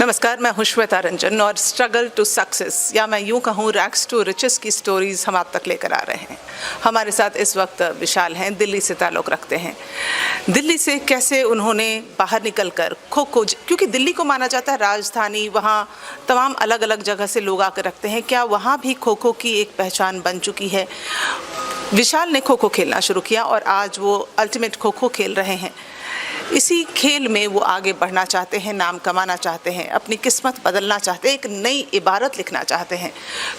नमस्कार, मैं हूं श्वेता रंजन और स्ट्रगल टू सक्सेस या मैं यूं कहूं रैग्स टू रिचेस की स्टोरीज़ हम आप तक लेकर आ रहे हैं। हमारे साथ इस वक्त विशाल हैं, दिल्ली से ताल्लुक़ रखते हैं। दिल्ली से कैसे उन्होंने बाहर निकलकर खो क्योंकि दिल्ली को माना जाता है राजधानी, वहाँ तमाम अलग अलग जगह से लोग आकर रखते हैं, क्या वहाँ भी खो खो की एक पहचान बन चुकी है? विशाल ने खो खो खेलना शुरू किया और आज वो अल्टीमेट खो खो खेल रहे हैं। इसी खेल में वो आगे बढ़ना चाहते हैं, नाम कमाना चाहते हैं, अपनी किस्मत बदलना चाहते हैं, एक नई इबारत लिखना चाहते हैं।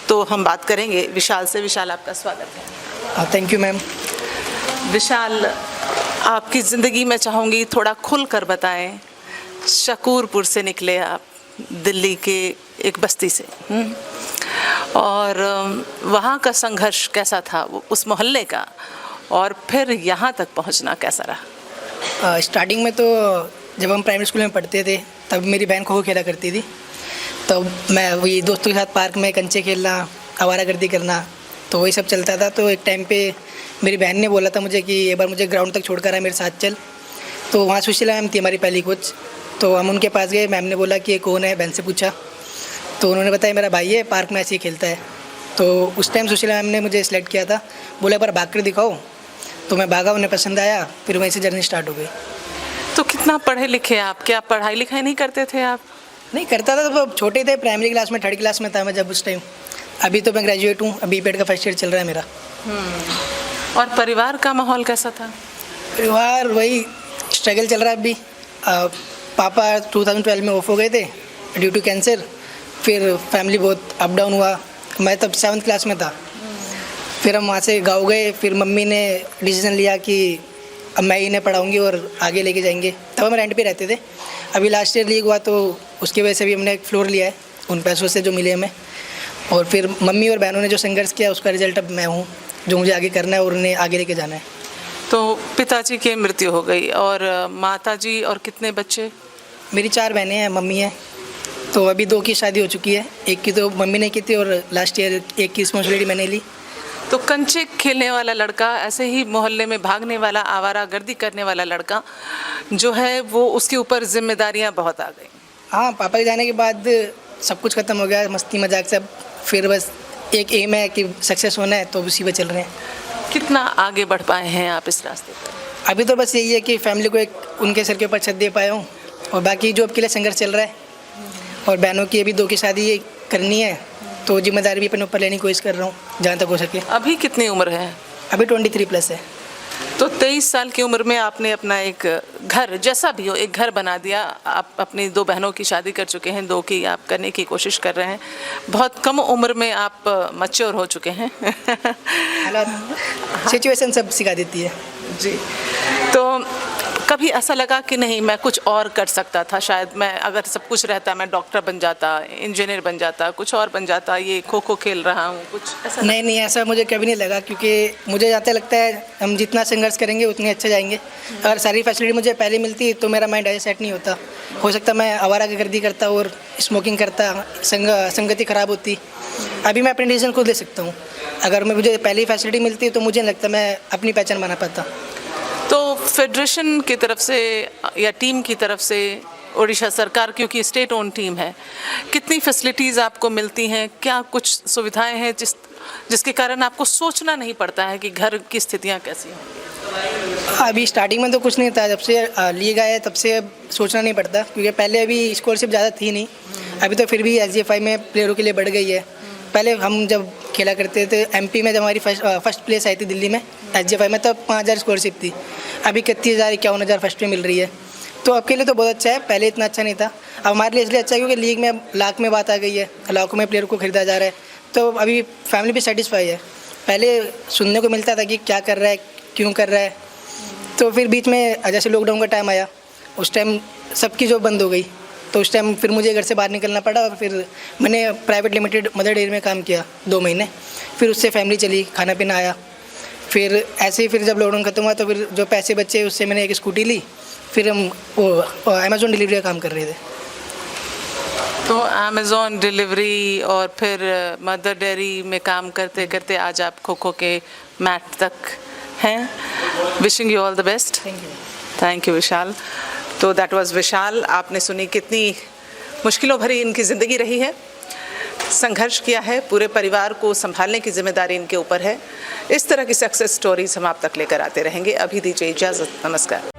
तो हम बात करेंगे विशाल से। विशाल, आपका स्वागत है। Thank you ma'am. विशाल, आपकी ज़िंदगी में चाहूँगी थोड़ा खुल कर बताएं। शकूरपुर से निकले आप, दिल्ली के एक बस्ती से, और वहाँ का संघर्ष कैसा था, उस मोहल्ले का, और फिर यहाँ तक पहुँचना कैसा रहा? स्टार्टिंग में तो जब हम प्राइमरी स्कूल में पढ़ते थे तब मेरी बहन खो खो खेला करती थी। तो मैं वही दोस्तों के साथ पार्क में कंचे खेलना, आवारागर्दी करना, तो वही सब चलता था। तो एक टाइम पे मेरी बहन ने बोला था मुझे कि एक बार मुझे ग्राउंड तक छोड़कर आ, मेरे साथ चल। तो वहाँ सुशीला मैम थी हमारी पहली कोच। तो हम उनके पास गए, मैम ने बोला कि ये कौन है, बहन से पूछा। तो उन्होंने बताया मेरा भाई है, पार्क में ऐसे ही खेलता है। तो उस टाइम सुशीला मैम ने मुझे सेलेक्ट किया था, बोला एक बार भाग कर दिखाओ। तो मैं भागा, उन्हें पसंद आया, फिर वहीं से जर्नी स्टार्ट हो गई। तो कितना पढ़े लिखे आप? क्या पढ़ाई लिखाई नहीं करते थे आप? नहीं करता था, तो छोटे थे, प्राइमरी क्लास में, 3rd क्लास में था मैं जब उस टाइम। अभी तो मैं ग्रेजुएट हूँ, अभी बीएड का फर्स्ट ईयर चल रहा है मेरा। और परिवार का माहौल कैसा था? परिवार वही स्ट्रगल चल रहा है अभी। पापा 2012 में ऑफ हो गए थे ड्यू टू कैंसर। फिर फैमिली बहुत अप डाउन हुआ। मैं तब 7th क्लास में था। फिर हम वहाँ से गाँव गए। फिर मम्मी ने डिसीज़न लिया कि अब मैं इन्हें पढ़ाऊँगी और आगे लेके जाएंगे। तब हम रेंट पे रहते थे। अभी लास्ट ईयर लीग हुआ तो उसकी वजह से भी हमने एक फ्लोर लिया है उन पैसों से जो मिले हमें। और फिर मम्मी और बहनों ने जो संघर्ष किया उसका रिजल्ट अब मैं हूँ, जो मुझे आगे करना है और उन्हें आगे लेके जाना है। तो पिताजी की मृत्यु हो गई और माताजी, और कितने बच्चे? मेरी 4 बहनें हैं, मम्मी है। तो अभी 2 की शादी हो चुकी है, एक की तो मम्मी ने की थी और लास्ट ईयर एक की रिस्पॉन्सिबिलिटी मैंने ली। तो कंचे खेलने वाला लड़का, ऐसे ही मोहल्ले में भागने वाला, आवारागर्दी करने वाला लड़का जो है, वो उसके ऊपर जिम्मेदारियां बहुत आ गई। हाँ, पापा के जाने के बाद सब कुछ ख़त्म हो गया, मस्ती मजाक सब। फिर बस एक एम है कि सक्सेस होना है, तो उसी पे चल रहे हैं। कितना आगे बढ़ पाए हैं आप इस रास्ते पर? अभी तो बस यही है कि फैमिली को एक उनके सर के ऊपर छत दे पाया हूँ, और बाकी जॉब के लिए संघर्ष चल रहा है। और बहनों की अभी 2 की शादी करनी है, तो जिम्मेदारी भी अपने ऊपर लेने की कोशिश कर रहा हूँ जहाँ तक हो सके। अभी कितनी उम्र है? अभी 23+ है। तो 23 साल की उम्र में आपने अपना एक घर, जैसा भी हो, एक घर बना दिया। आप अपनी 2 बहनों की शादी कर चुके हैं, 2 की आप करने की कोशिश कर रहे हैं। बहुत कम उम्र में आप मैच्योर हो चुके हैं। हालात सिचुएशन सब सिखा देती है जी। तो कभी ऐसा लगा कि नहीं, मैं कुछ और कर सकता था, शायद मैं अगर सब कुछ रहता, मैं डॉक्टर बन जाता, इंजीनियर बन जाता, कुछ और बन जाता, ये खो खो खेल रहा हूँ, कुछ ऐसा? नहीं, ऐसा मुझे कभी नहीं लगा, क्योंकि मुझे जाते लगता है हम जितना संघर्ष करेंगे उतने अच्छे जाएंगे। अगर सारी फैसिलिटी मुझे पहले मिलती तो मेरा माइंड ऐसे सेट नहीं होता। हो सकता मैं आवारागर्दी करता और स्मोकिंग करता, संगति ख़राब होती। अभी मैं अपने डिसीजन खुद ले सकता हूँ। अगर मुझे पहली फैसिलिटी मिलती तो मुझे नहीं लगता मैं अपनी पहचान बना पाता। तो फेडरेशन की तरफ से या टीम की तरफ से, उड़ीसा सरकार क्योंकि स्टेट ओन टीम है, कितनी फैसिलिटीज़ आपको मिलती हैं? क्या कुछ सुविधाएं हैं जिसके कारण आपको सोचना नहीं पड़ता है कि घर की स्थितियां कैसी होंगी? अभी स्टार्टिंग में तो कुछ नहीं था, जब से लीग आया तब से सोचना नहीं पड़ता, क्योंकि पहले अभी स्कॉलरशिप ज़्यादा थी नहीं। अभी तो फिर भी SGFI में प्लेयरों के लिए बढ़ गई है। पहले हम जब खेला करते थे MP में, जब हमारी फर्स्ट प्लेस आई थी दिल्ली में SGFI में, तब 5000 स्कॉलरशिप थी। अभी 31,000 51,000 फर्स्ट पे मिल रही है। तो अब के लिए तो बहुत अच्छा है, पहले इतना अच्छा नहीं था। अब हमारे लिए इसलिए अच्छा है क्योंकि लीग में लाख में बात आ गई है, लाखों में प्लेयर को खरीदा जा रहा है। तो अभी फैमिली भी सेटिस्फाई है। पहले सुनने को मिलता था कि क्या कर रहा है, क्यों कर रहा है। तो फिर बीच में जैसे लॉकडाउन का टाइम आया, उस टाइम सबकी जॉब बंद हो गई, तो उस टाइम फिर मुझे घर से बाहर निकलना पड़ा। और फिर मैंने प्राइवेट लिमिटेड मदर डेयरी में काम किया 2 महीने। फिर उससे फैमिली चली, खाना पीना आया। फिर ऐसे ही फिर जब लॉकडाउन खत्म हुआ तो फिर जो पैसे बचे उससे मैंने एक स्कूटी ली। फिर हम वो अमेज़ॉन डिलीवरी का काम कर रहे थे। तो अमेज़ॉन डिलीवरी और फिर मदर डेयरी में काम करते करते आज आप खो खो के मैट तक हैं। Wishing you all the best. Thank you. Thank you Vishal. तो दैट वाज विशाल। आपने सुनी कितनी मुश्किलों भरी इनकी ज़िंदगी रही है, संघर्ष किया है, पूरे परिवार को संभालने की जिम्मेदारी इनके ऊपर है। इस तरह की सक्सेस स्टोरीज हम आप तक लेकर आते रहेंगे। अभी दीजिए इजाज़त, नमस्कार।